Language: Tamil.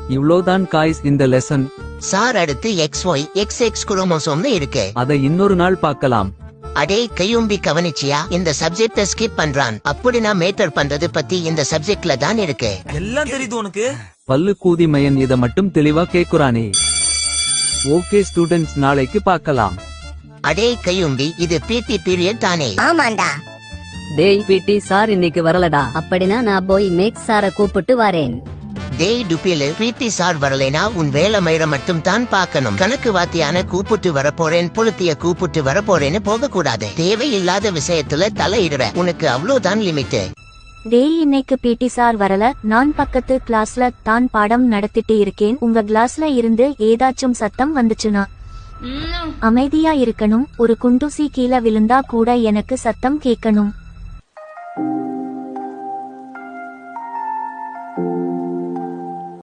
இவ்ளோதான் காய்ஸ் இந்த லெசன். சார் அடுத்து XY XX குரோமோசோம்னு இருக்கு. அதை இன்னொரு நாள் பார்க்கலாம். அடே கையும்பி கவனிச்சியா? இந்த சப்ஜெக்ட ஸ்கிப் பண்றான். அப்படி நான் மேட்டர் பண்றது பத்தி இந்த சப்ஜெக்ட்ல தான் இருக்கு. எல்லாம் தெரியுது உனக்கு. பல்லு கூதி மையன் இத மட்டும் தெளிவா கேக்குறானே. ஓகே ஸ்டூடெண்ட்ஸ், நாளைக்கு பார்க்கலாம். அடே கையும்பி, இது PT பீரியட் தானே? ஆமாண்டா. டேய் பிடி சார் இன்னைக்கு வரலடா. அப்படின்னா நான் போய் மேக்ஸ் சார கூப்பிட்டு வரேன். டேய் டுபிலு, PT சார் வரலைனா உன் வேலை மயிர மட்டும் தான் பார்க்கணும். கணக்கு வாத்தியான கூப்பிட்டு வரப்போறேன், புளுத்திய கூப்பிட்டு வரப்போறேன்னு போக கூடாது. தேவையில்லாத விஷயத்துல தலையிடுற. உனக்கு அவ்வளவுதான் லிமிட். டேய் இன்னைக்கு PT சார் வரல. நான் பக்கத்து கிளாஸ்ல தான் பாடம் நடத்திட்டு இருக்கேன். உங்க கிளாஸ்ல இருந்து ஏதாச்சும் சத்தம் வந்துச்சுனா அமைதியா இருக்கணும். ஒரு குண்டூசி கீழே விழுந்தா கூட எனக்கு சத்தம் கேட்கணும்.